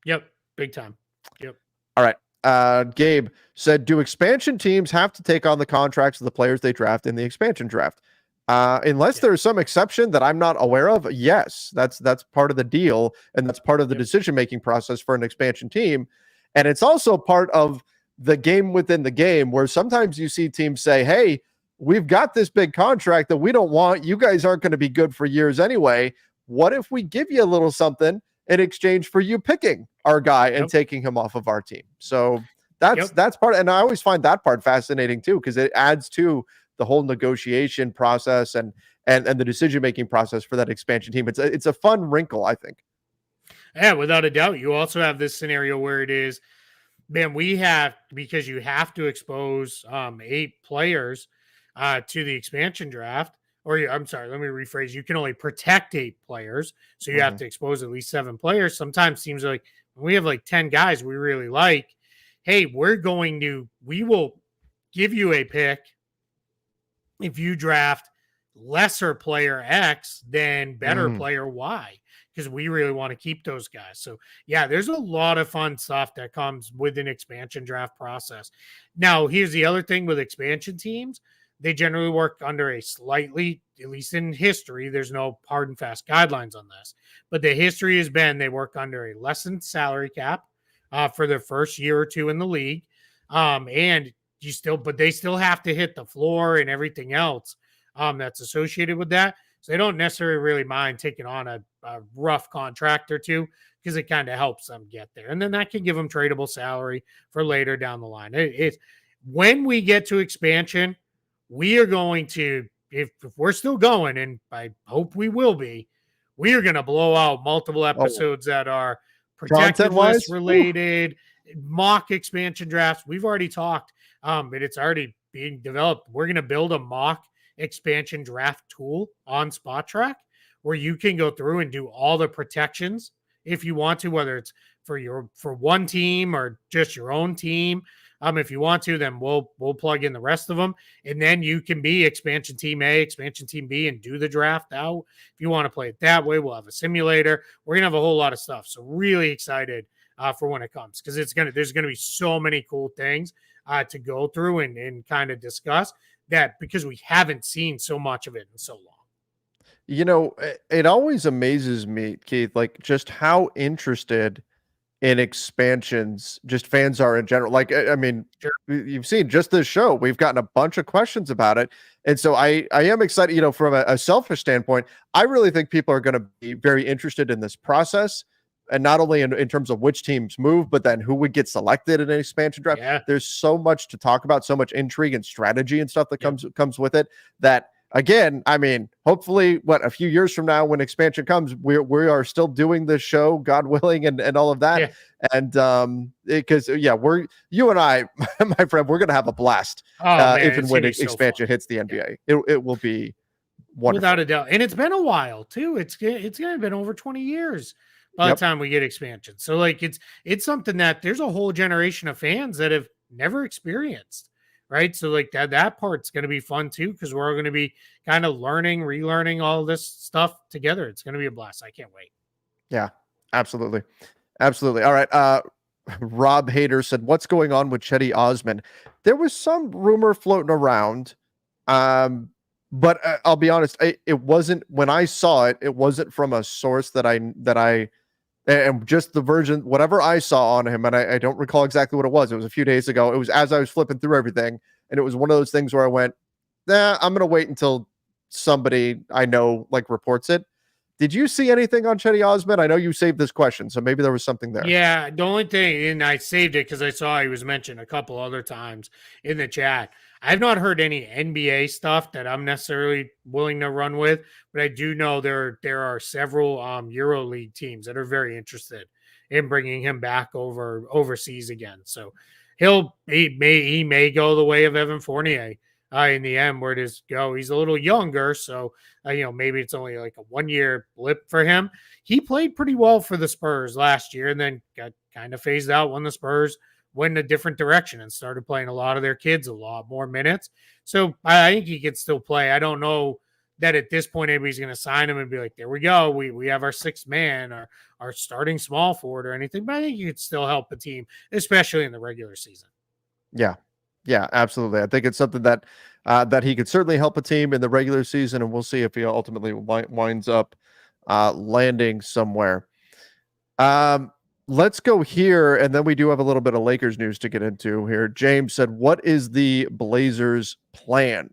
Yep, big time. Yep.
All right. Gabe said, do expansion teams have to take on the contracts of the players they draft in the expansion draft? Unless there's some exception that I'm not aware of, yes, that's part of the deal, and that's part of the decision-making process for an expansion team. And it's also part of the game within the game where sometimes you see teams say, hey, we've got this big contract that we don't want. You guys aren't going to be good for years anyway. What if we give you a little something in exchange for you picking our guy and taking him off of our team? So that's part, and I always find that part fascinating too, because it adds to the whole negotiation process and the decision-making process for that expansion team. It's a fun wrinkle, I think.
Yeah, without a doubt. You also have this scenario where it is, man, because you have to expose 8 players to the expansion draft, I'm sorry, let me rephrase. You can only protect 8 players. So you have to expose at least 7 players. Sometimes seems like when we have like 10 guys we really like, hey, we will give you a pick if you draft lesser player X than better player Y, because we really want to keep those guys. So yeah, there's a lot of fun stuff that comes with an expansion draft process. Now, here's the other thing with expansion teams. They generally work under a slightly, at least in history, there's no hard and fast guidelines on this, but the history has been they work under a lessened salary cap for their first year or two in the league. And but they still have to hit the floor and everything else that's associated with that. So they don't necessarily really mind taking on a rough contract or two because it kind of helps them get there. And then that can give them tradable salary for later down the line. When we get to expansion, we are going to, if we're still going, and I hope we will be, we are going to blow out multiple episodes that are protected list related, mock expansion drafts. We've already talked. But it's already being developed. We're going to build a mock expansion draft tool on Spot Track where you can go through and do all the protections if you want to, whether it's for one team or just your own team. If you want to, then we'll plug in the rest of them, and then you can be expansion team A, expansion team B, and do the draft out. If you want to play it that way, we'll have a simulator. We're gonna have a whole lot of stuff. So really excited for when it comes, because there's gonna be so many cool things to go through and kind of discuss that, because we haven't seen so much of it in so long.
You know, it always amazes me, Keith, like just how interested in expansions just fans are in general. Like, I mean, you've seen just this show, we've gotten a bunch of questions about it. And so I am excited, you know, from a selfish standpoint, I really think people are going to be very interested in this process. And not only in terms of which teams move, but then who would get selected in an expansion draft.
Yeah.
There's so much to talk about, so much intrigue and strategy and stuff that comes with it, that again, I mean, hopefully a few years from now when expansion comes, we are still doing this show, God willing, and all of that.
Yeah.
And because you and I, my friend, we're gonna have a blast if and when expansion hits the NBA. It will be wonderful.
Without a doubt. And it's been a while too. It's gonna been over 20 years by the time we get expansion. So like it's something that there's a whole generation of fans that have never experienced. Right. So like that part's going to be fun too, because we're all going to be kind of relearning all this stuff together. It's going to be a blast. I can't wait.
Yeah, absolutely. Absolutely. All right. Rob Hader said, what's going on with Chetty Osman? There was some rumor floating around. But I'll be honest, it wasn't, when I saw it, it wasn't from a source that I and just the version, whatever I saw on him, and I don't recall exactly what it was. It was a few days ago. It was as I was flipping through everything, and it was one of those things where I went, I'm going to wait until somebody I know like reports it. Did you see anything on Chetty Osman? I know you saved this question, so maybe there was something there.
Yeah, the only thing, and I saved it because I saw he was mentioned a couple other times in the chat. I've not heard any NBA stuff that I'm necessarily willing to run with, but I do know there are several EuroLeague teams that are very interested in bringing him back overseas again. So he may go the way of Evan Fournier in the end. Where does go? He's a little younger, so maybe it's only like a 1-year blip for him. He played pretty well for the Spurs last year and then got kind of phased out when the Spurs went in a different direction and started playing a lot of their kids a lot more minutes. So I think he could still play. I don't know that at this point anybody's going to sign him and be like, there we go. We have our sixth man or our starting small forward or anything. But I think he could still help the team, especially in the regular season.
Yeah. Yeah, absolutely. I think it's something that that he could certainly help a team in the regular season, and we'll see if he ultimately winds up landing somewhere. Let's go here, and then we do have a little bit of Lakers news to get into here. James said, what is the Blazers' plan?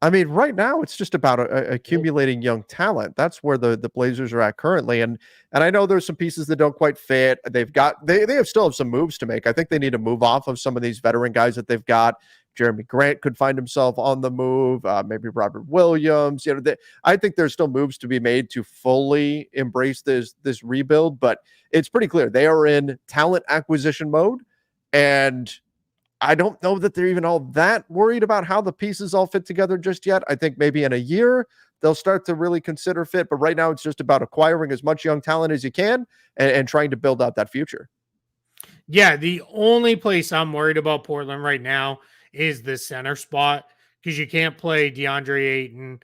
I mean, right now it's just about accumulating young talent. That's where the Blazers are at currently. And I know there's some pieces that don't quite fit. They still have some moves to make. I think they need to move off of some of these veteran guys that they've got. Jeremy Grant could find himself on the move. Maybe Robert Williams. I think there's still moves to be made to fully embrace this rebuild, but it's pretty clear they are in talent acquisition mode. And I don't know that they're even all that worried about how the pieces all fit together just yet. I think maybe in a year they'll start to really consider fit, but right now it's just about acquiring as much young talent as you can and trying to build out that future.
Yeah, the only place I'm worried about Portland right now is the center spot because you can't play DeAndre Ayton,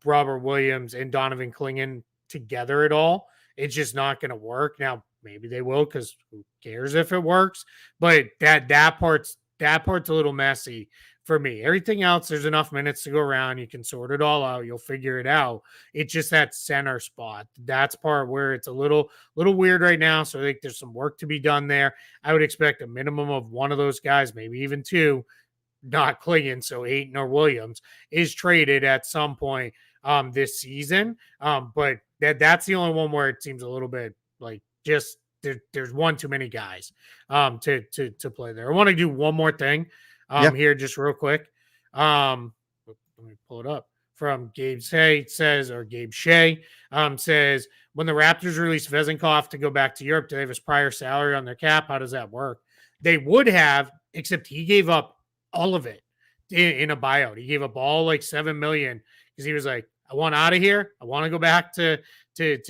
Robert Williams, and Donovan Clingan together at all. It's just not going to work. Now, maybe they will because who cares if it works? But that part's a little messy for me. Everything else, there's enough minutes to go around. You can sort it all out. You'll figure it out. It's just that center spot. That's part where it's a little weird right now. So I think there's some work to be done there. I would expect a minimum of one of those guys, maybe even two, not Clingan, so Ayton or Williams, is traded at some point this season. But that's the only one where it seems a little bit like just there's one too many guys to play there. I want to do one more thing here just real quick. Let me pull it up from Gabe Shea says, when the Raptors released Vezenkov to go back to Europe, do they have his prior salary on their cap? How does that work? They would have, except he gave up all of it in a buyout. He gave up all like $7 million because he was like, I want out of here. I want to go back to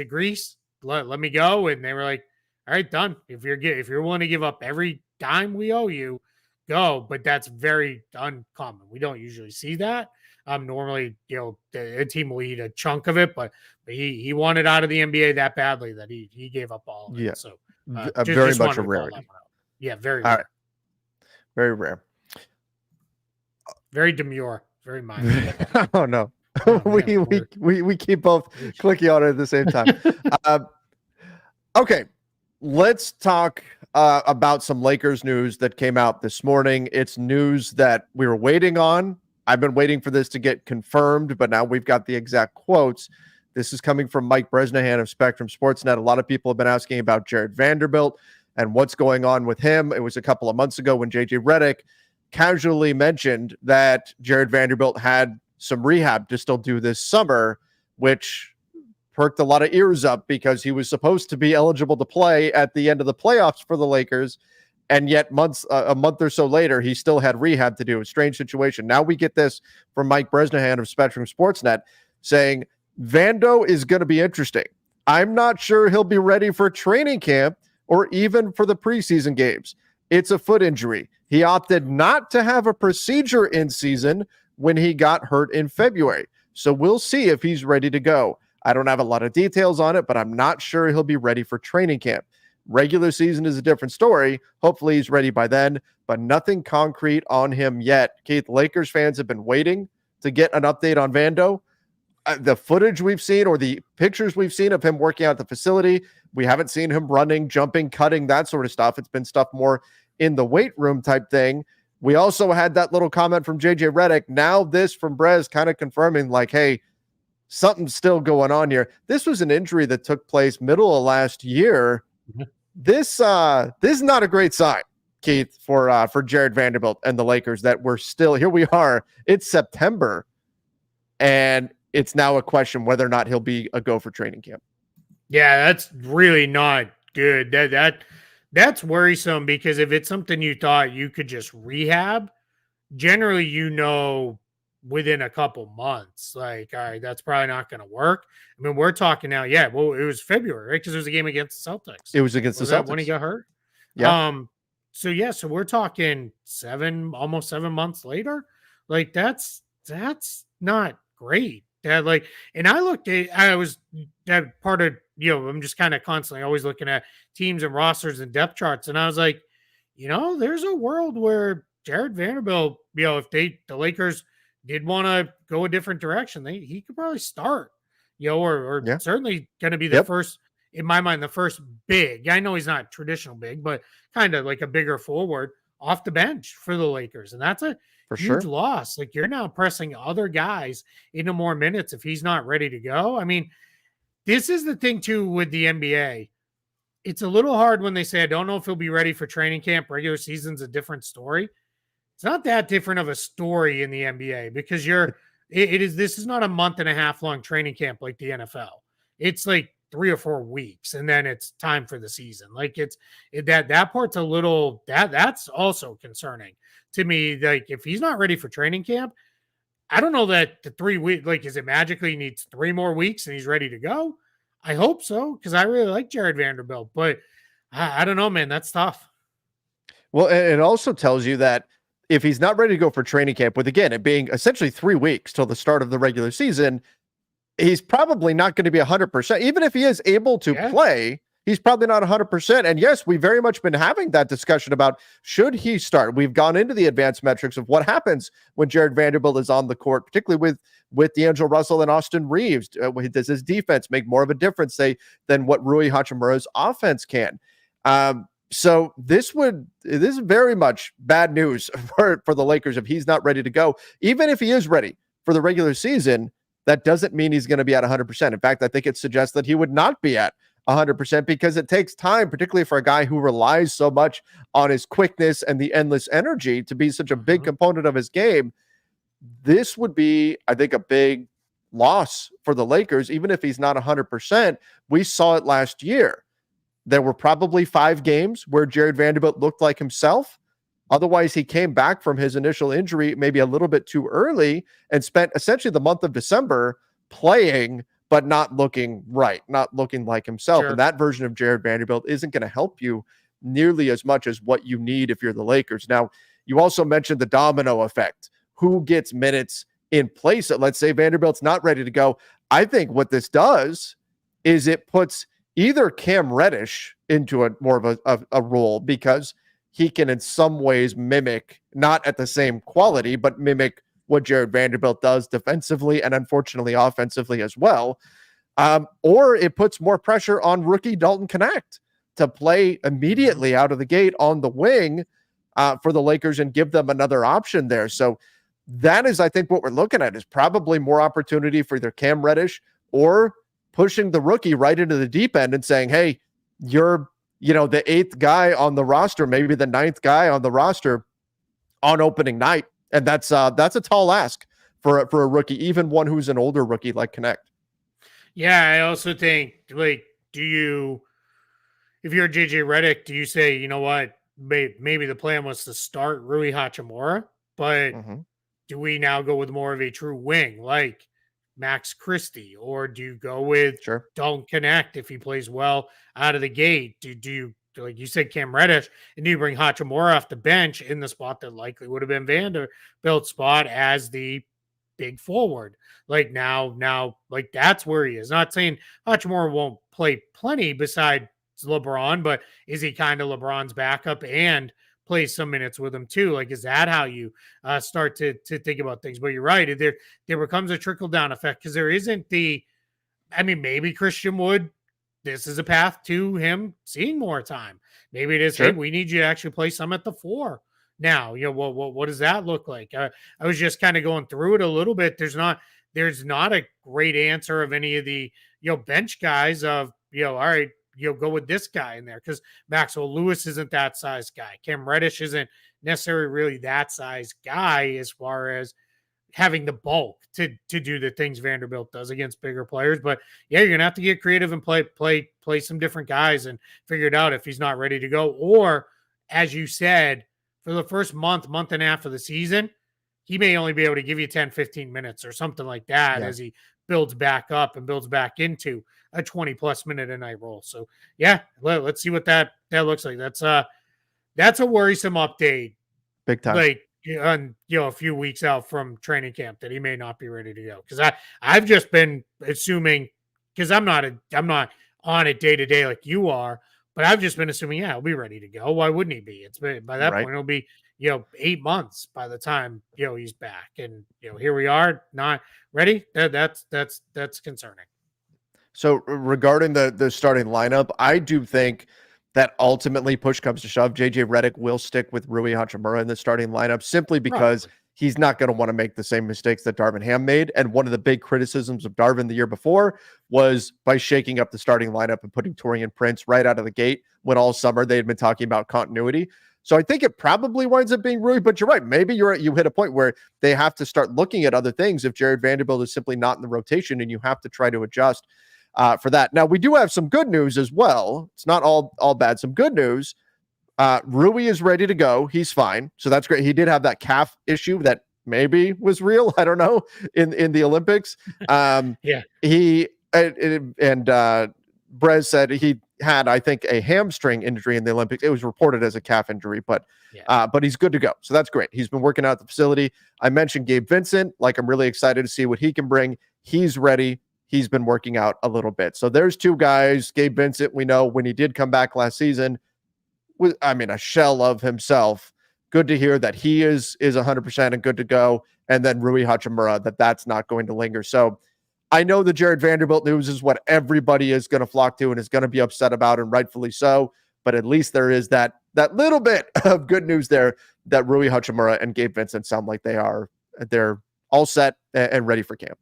Greece. Let me go. And they were like, all right, done. If you're willing to give up every dime we owe you, go. But that's very uncommon. We don't usually see that. Normally, a team will eat a chunk of it, but he wanted out of the NBA that badly that he gave up all of it.
Yeah.
So
very much a rarity.
Yeah, very rare.
Right. Very rare.
Very demure. Very mindful.
Oh no. We keep both clicking on it at the same time. Okay. Let's talk about some Lakers news that came out this morning. It's news that we were waiting on. I've been waiting for this to get confirmed, but now we've got the exact quotes. This is coming from Mike Bresnahan of Spectrum Sportsnet. A lot of people have been asking about Jared Vanderbilt and what's going on with him. It was a couple of months ago when JJ Redick casually mentioned that Jared Vanderbilt had some rehab to still do this summer, which perked a lot of ears up because he was supposed to be eligible to play at the end of the playoffs for the Lakers. And yet a month or so later, he still had rehab to do. A strange situation. Now we get this from Mike Bresnahan of Spectrum Sportsnet saying, Vando is going to be interesting. I'm not sure he'll be ready for training camp or even for the preseason games. It's a foot injury. He opted not to have a procedure in season when he got hurt in February. So we'll see if he's ready to go. I don't have a lot of details on it, but I'm not sure he'll be ready for training camp. Regular season is a different story. Hopefully he's ready by then, but nothing concrete on him yet. Keith, Lakers fans have been waiting to get an update on Vando. The footage we've seen or the pictures we've seen of him working out at the facility, we haven't seen him running, jumping, cutting, that sort of stuff. It's been stuff more in the weight room type thing. We also had that little comment from JJ Redick. Now this from Brez kind of confirming like, hey, something's still going on here. This was an injury that took place middle of last year. This is not a great sign, Keith, for Jared Vanderbilt and the Lakers, that we're still here. We are. It's September, and it's now a question whether or not he'll be a go for training camp.
Yeah, that's really not good. That's worrisome, because if it's something you thought you could just rehab, generally, within a couple months, like, all right, that's probably not going to work. I mean, we're talking now. Yeah, well, it was February, right? Because it was a game against the Celtics.
It was against the Celtics
when he got hurt.
Yeah.
So we're talking almost 7 months later. Like, that's not great. And I was that part of, I'm just kind of constantly always looking at teams and rosters and depth charts, and I was like, there's a world where Jared Vanderbilt, if the Lakers did want to go a different direction, he could probably start, or certainly going to be the first, in my mind, the first big. I know he's not traditional big, but kind of like a bigger forward off the bench for the Lakers. And that's a huge loss. Like, you're now pressing other guys into more minutes if he's not ready to go. I mean, this is the thing too with the NBA. It's a little hard when they say, I don't know if he'll be ready for training camp. Regular season's a different story. It's not that different of a story in the NBA, because this is not a month and a half long training camp like the NFL. It's like 3 or 4 weeks, and then it's time for the season. Like, that part's a little, that's also concerning to me. Like, if he's not ready for training camp, I don't know that the 3 weeks, like, is it magically he needs 3 more weeks and he's ready to go? I hope so, because I really like Jared Vanderbilt, but I don't know, man. That's tough.
Well, it also tells you that if he's not ready to go for training camp, with, again, it being essentially 3 weeks till the start of the regular season, he's probably not going to be 100%. Even if he is able to play, he's probably not 100%. And yes, we've very much been having that discussion about, should he start? We've gone into the advanced metrics of what happens when Jared Vanderbilt is on the court, particularly with D'Angelo Russell and Austin Reeves. Does his defense make more of a difference, say, than what Rui Hachimura's offense can? So this is very much bad news for the Lakers if he's not ready to go. Even if he is ready for the regular season, that doesn't mean he's going to be at 100%. In fact, I think it suggests that he would not be at 100%, because it takes time, particularly for a guy who relies so much on his quickness and the endless energy to be such a big component of his game. This would be, I think, a big loss for the Lakers, even if he's not 100%. We saw it last year. There were probably 5 games where Jared Vanderbilt looked like himself. Otherwise, he came back from his initial injury maybe a little bit too early and spent essentially the month of December playing, but not looking right, not looking like himself.
Sure.
And that version of Jared Vanderbilt isn't going to help you nearly as much as what you need if you're the Lakers. Now, you also mentioned the domino effect. Who gets minutes in place? Let's say Vanderbilt's not ready to go. I think what this does is it puts either Cam Reddish into a more of a role, because he can in some ways mimic, not at the same quality, but mimic what Jared Vanderbilt does defensively and unfortunately offensively as well. Or it puts more pressure on rookie Dalton Knecht to play immediately out of the gate on the wing for the Lakers and give them another option there. So that is, I think, what we're looking at is probably more opportunity for either Cam Reddish or pushing the rookie right into the deep end and saying, hey, you're, the 8th guy on the roster, maybe the 9th guy on the roster on opening night. And that's a tall ask for a rookie, even one who's an older rookie like Knecht.
Yeah, I also think, like, if you're JJ Redick, do you say, you know what, maybe the plan was to start Rui Hachimura, but do we now go with more of a true wing like Max Christie, or do you go with Dalton Knecht if he plays well out of the gate? Do you, like you said, Cam Reddish, and do you bring Hachimura off the bench in the spot that likely would have been Vanderbilt's spot as the big forward? Like now, like, that's where he is. Not saying Hachimura won't play plenty besides LeBron, but is he kind of LeBron's backup and play some minutes with him too? Like, is that how you start to think about things? But you're right. There becomes a trickle down effect, because there isn't maybe Christian Wood, this is a path to him seeing more time. Maybe it is, hey, we need you to actually play some at the 4 now. What does that look like? I was just kind of going through it a little bit. There's not there's not a great answer of any of the, bench guys of, all right, go with this guy in there because Maxwell Lewis isn't that size guy. Cam Reddish isn't necessarily really that size guy as far as having the bulk to do the things Vanderbilt does against bigger players. But yeah, you're gonna have to get creative and play some different guys and figure it out if he's not ready to go. Or as you said, for the first month and a half of the season, he may only be able to give you 10, 15 minutes or something like that as he builds back up and builds back into a 20 plus minute a night role. So yeah, let's see what that looks like. That's a worrisome update.
Big time.
Like on a few weeks out from training camp that he may not be ready to go. Because I've just been assuming, because I'm not on it day to day like you are, but I've just been assuming, he'll be ready to go. Why wouldn't he be? It's been, by that point it'll be 8 months by the time he's back, and here we are not ready. That's concerning.
So regarding the starting lineup, I do think that ultimately, push comes to shove, JJ Redick will stick with Rui Hachimura in the starting lineup simply because he's not going to want to make the same mistakes that Darvin Ham made. And one of the big criticisms of Darvin the year before was by shaking up the starting lineup and putting Taurean Prince right out of the gate when all summer they had been talking about continuity. So I think it probably winds up being Rui, but you're right. Maybe you hit a point where they have to start looking at other things if Jared Vanderbilt is simply not in the rotation, and you have to try to adjust for that. Now, we do have some good news as well. It's not all bad. Some good news. Rui is ready to go. He's fine. So that's great. He did have that calf issue that maybe was real. I don't know, in the Olympics. He and Brez said he had, I think, a hamstring injury in the Olympics. It was reported as a calf injury, but he's good to go. So that's great. He's been working out at the facility. I mentioned Gabe Vincent. I'm really excited to see what he can bring. He's ready. He's been working out a little bit. So there's two guys. Gabe Vincent, we know when he did come back last season, was, a shell of himself. Good to hear that he is 100% and good to go. And then Rui Hachimura, that's not going to linger. So I know the Jared Vanderbilt news is what everybody is going to flock to and is going to be upset about, and rightfully so. But at least there is that little bit of good news there that Rui Hachimura and Gabe Vincent sound like they're all set and ready for camp.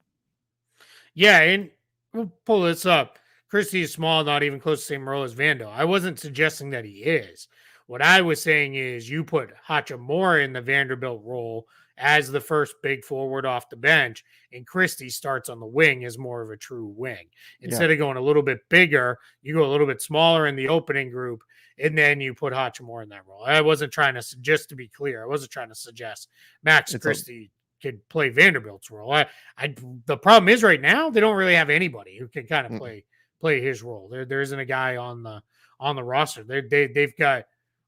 Yeah, and we'll pull this up. Christie is small, not even close to the same role as Vando. I wasn't suggesting that he is. What I was saying is you put Hachimura in the Vanderbilt role as the first big forward off the bench, and Christie starts on the wing as more of a true wing. Instead of going a little bit bigger, you go a little bit smaller in the opening group, and then you put Hachimura in that role. I wasn't trying to, just to be clear, I wasn't trying to suggest Max Christie could play Vanderbilt's role. The problem is right now they don't really have anybody who can kind of play his role. There isn't a guy on the roster. They've got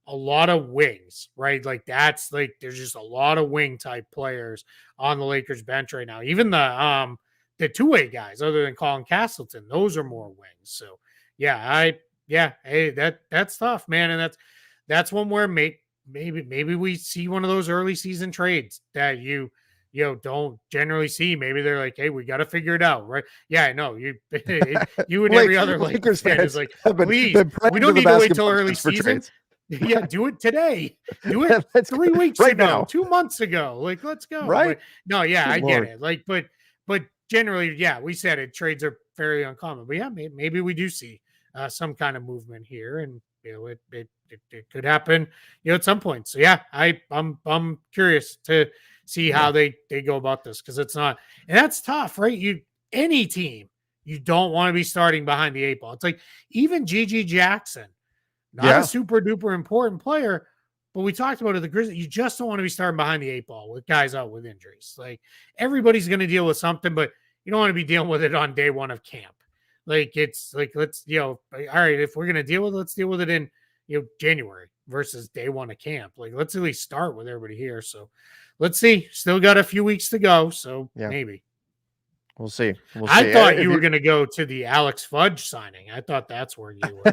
a lot of wings, right? There's just a lot of wing type players on the Lakers bench right now. Even the two-way guys, other than Colin Castleton, those are more wings. So hey, that's tough, man, and that's one where maybe we see one of those early season trades that you don't generally see. Maybe they're like, hey, we got to figure it out, right? Yeah, I know. You and every other Lakers fan is like, please, we don't need to wait till early season. Yeah, do it today. Do it 3 weeks right ago, now. 2 months ago. Let's go.
Right?
But, no, yeah, I get it. But generally, we said it. Trades are fairly uncommon. But yeah, maybe we do see some kind of movement here, and it could happen, at some point. So yeah, I'm curious to see how they go about this, because it's not, and that's tough, right? Any team, you don't want to be starting behind the 8 ball. It's like even GG Jackson, not a super duper important player, but we talked about it. The Grizzlies, you just don't want to be starting behind the 8 ball with guys out with injuries. Everybody's going to deal with something, but you don't want to be dealing with it on day one of camp. It's let's all right, if we're going to deal with it, let's deal with it in January versus day one of camp. Let's at least start with everybody here. So let's see. Still got a few weeks to go, so maybe.
We'll see.
I thought you were going to go to the Alex Fudge signing. I thought that's where you were.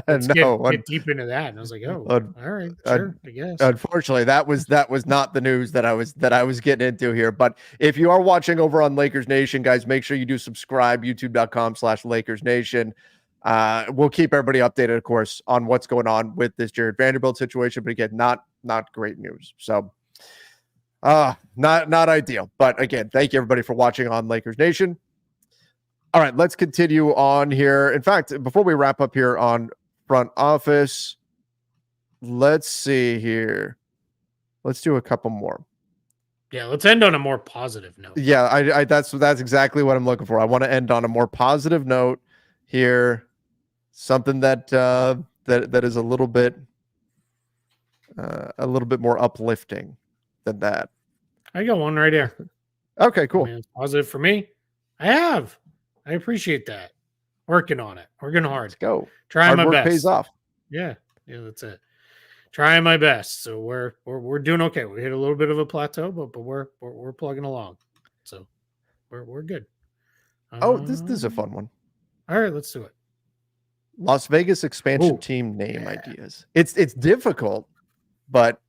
Let's get deep into that. And I was like, oh, all right, sure, I guess.
Unfortunately, that was not the news that I was getting into here. But if you are watching over on Lakers Nation, guys, make sure you do subscribe, youtube.com/Lakers Nation. We'll keep everybody updated, of course, on what's going on with this Jared Vanderbilt situation. But again, not great news. So Not ideal. But again, thank you everybody for watching on Lakers Nation. All right, let's continue on here. In fact, before we wrap up here on front office, let's see here. Let's do a couple more.
Yeah, let's end on a more positive note.
Yeah, I that's exactly what I'm looking for. I want to end on a more positive note here. Something that that is a little bit more uplifting than that.
I got one right here.
Okay, cool.
I mean, it's positive for me. I appreciate that. Working on it. Working hard.
Let's go.
Trying
Hard
my
work
best.
pays off.
Yeah, that's it. Trying my best. So we're doing okay. We hit a little bit of a plateau, but we're plugging along. So we're good.
Oh, this is a fun one.
All right, let's do it.
Las Vegas expansion team name ideas. It's difficult, but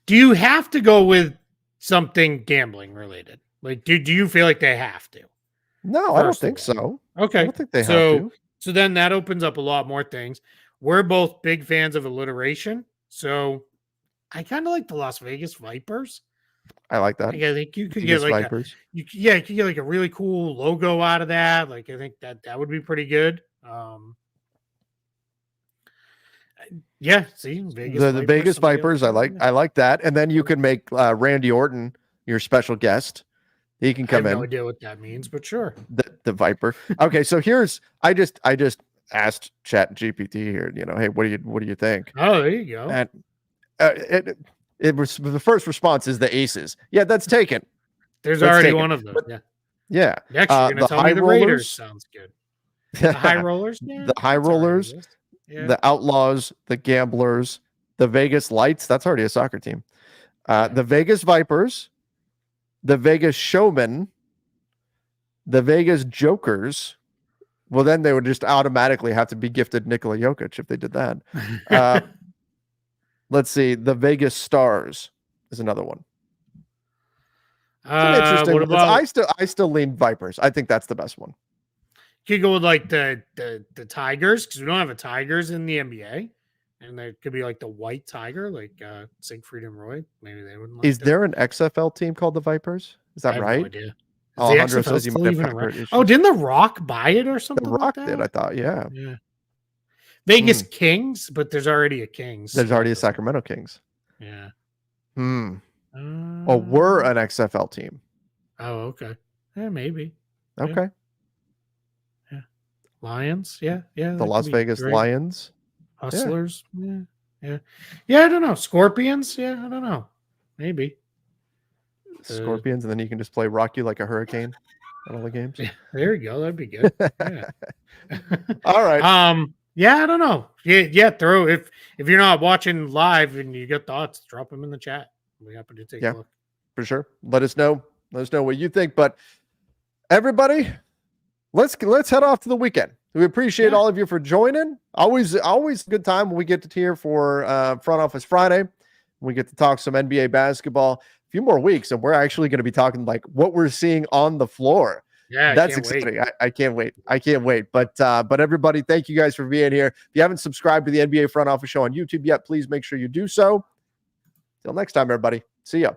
do you have to go with something gambling related? Like, do you feel like they have to?
No, I don't think so.
Okay,
I don't think they have to.
So then that opens up a lot more things. We're both big fans of alliteration, so I kind of like the Las Vegas Vipers.
I like that.
Like, I think you could get like Vipers. You could get like a really cool logo out of that. Like, I think that would be pretty good. Yeah, see,
Vegas the Vegas Vipers. I like that. And then you can make Randy Orton your special guest. He can come in.
I have no idea what that means, but sure.
The Viper. Okay, so here's I just asked Chat GPT here. You know, hey, what do you think?
Oh, there you go.
And it was the first response is the Aces. Yeah, that's taken.
There's already one of them.
Yeah.
Next, you're gonna tell me the Raiders sounds good. The High Rollers.
Yeah, the High Rollers. Yeah. The Outlaws, the Gamblers, the Vegas Lights. That's already a soccer team. The Vegas Vipers, the Vegas Showmen, the Vegas Jokers. Well, then they would just automatically have to be gifted Nikola Jokic if they did that. Let's see. The Vegas Stars is another one. It's an interesting. What about, I still lean Vipers. I think that's the best one.
Could go with like the Tigers, because we don't have a Tigers in the NBA, and there could be like the White Tiger, like Siegfried and Roy. Maybe they wouldn't. Like
is there an XFL team called the Vipers? Is that right?
No idea. Alejandro says you might have issues. Oh, didn't the Rock buy it or something?
The Rock
like
did, I thought. Yeah.
Vegas Kings, but there's already a Kings.
There's already a Sacramento Kings.
Yeah.
Oh, we're an XFL team.
Oh, okay. Yeah, maybe.
Okay.
Yeah. Lions. Yeah.
The Las Vegas Lions.
Hustlers. Yeah. I don't know. Scorpions. Yeah, I don't know. Maybe.
Scorpions, and then you can just play Rock You Like a Hurricane on all the games.
Yeah, there you go. That'd be good. Yeah.
All right.
Yeah, I don't know. Yeah. Throw if you're not watching live and you got thoughts, drop them in the chat. We're happy to take a look.
For sure. Let us know what you think. But everybody, let's head off to the weekend. We appreciate all of you for joining. Always a good time when we get to here for Front Office Friday. We get to talk some NBA basketball. A few more weeks, and we're actually going to be talking like what we're seeing on the floor.
Yeah,
that's exciting. I can't wait. But everybody, thank you guys for being here. If you haven't subscribed to the NBA Front Office Show on YouTube yet, please make sure you do so. Till next time, everybody. See ya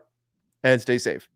and stay safe.